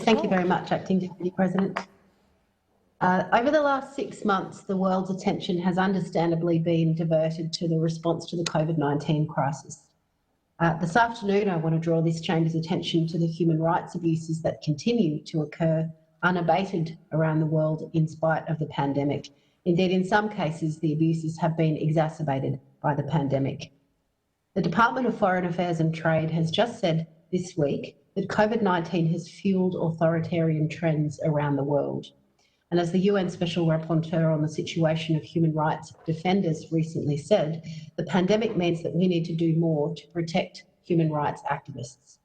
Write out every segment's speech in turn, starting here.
Thank you very much, Acting Deputy President. Over the last 6 months, the world's attention has understandably been diverted to the response to the COVID-19 crisis. This afternoon, I want to draw this chamber's attention to the human rights abuses that continue to occur unabated around the world in spite of the pandemic. Indeed, in some cases, the abuses have been exacerbated by the pandemic. The Department of Foreign Affairs and Trade has just said this week that COVID-19 has fuelled authoritarian trends around the world. And as the UN Special Rapporteur on the situation of human rights defenders recently said, the pandemic means that we need to do more to protect human rights activists.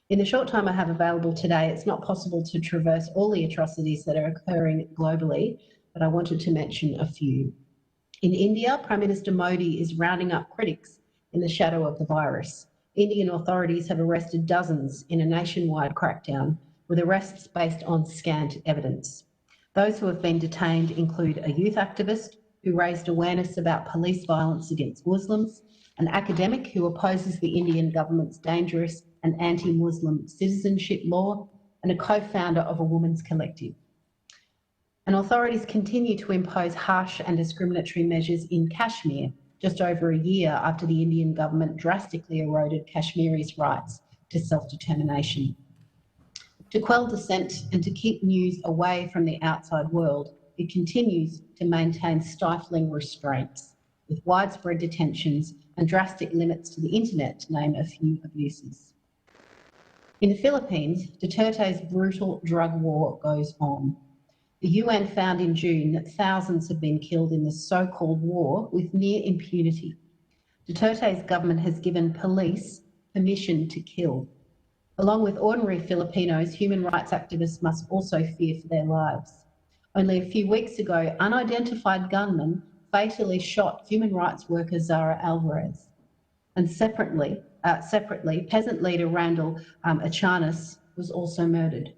In the short time I have available today, it's not possible to traverse all the atrocities that are occurring globally, but I wanted to mention a few. In India, Prime Minister Modi is rounding up critics in the shadow of the virus. Indian authorities have arrested dozens in a nationwide crackdown, with arrests based on scant evidence. Those who have been detained include a youth activist who raised awareness about police violence against Muslims, an academic who opposes the Indian government's dangerous and anti-Muslim citizenship law, and a co-founder of a women's collective. And authorities continue to impose harsh and discriminatory measures in Kashmir, just over a year after the Indian government drastically eroded Kashmiris' rights to self-determination. To quell dissent and to keep news away from the outside world, it continues to maintain stifling restraints, with widespread detentions and drastic limits to the internet, to name a few abuses. In the Philippines, Duterte's brutal drug war goes on. The UN found in June that thousands have been killed in the so-called war with near impunity. Duterte's government has given police permission to kill. Along with ordinary Filipinos, human rights activists must also fear for their lives. Only a few weeks ago, unidentified gunmen fatally shot human rights worker Zara Alvarez. And separately, peasant leader Randall Achanis was also murdered.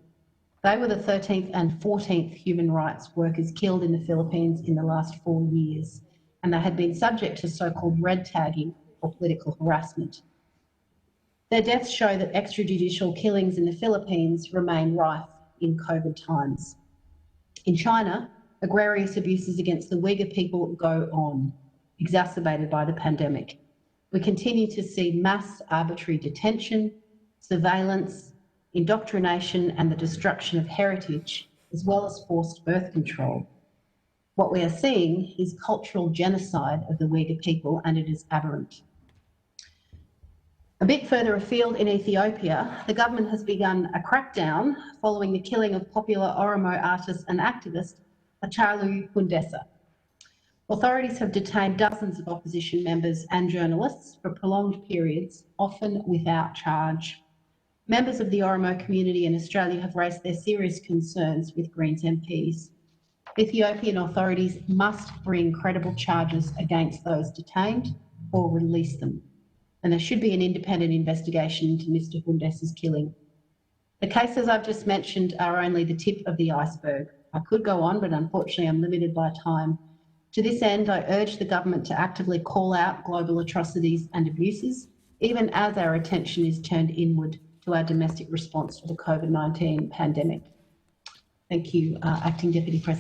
They were the 13th and 14th human rights workers killed in the Philippines in the last 4 years, and they had been subject to so-called red tagging or political harassment. Their deaths show that extrajudicial killings in the Philippines remain rife in COVID times. In China, agrarious abuses against the Uyghur people go on, exacerbated by the pandemic. We continue to see mass arbitrary detention, surveillance, indoctrination and the destruction of heritage, as well as forced birth control. What we are seeing is cultural genocide of the Uyghur people, and it is aberrant. A bit further afield in Ethiopia, the government has begun a crackdown following the killing of popular Oromo artist and activist Hachalu Hundessa. Authorities have detained dozens of opposition members and journalists for prolonged periods, often without charge. Members of the Oromo community in Australia have raised their serious concerns with Greens MPs. Ethiopian authorities must bring credible charges against those detained or release them. And there should be an independent investigation into Mr. Hundessa's killing. The cases I've just mentioned are only the tip of the iceberg. I could go on, but unfortunately I'm limited by time. To this end, I urge the government to actively call out global atrocities and abuses, even as our attention is turned inward to our domestic response to the COVID-19 pandemic. Thank you, Acting Deputy President.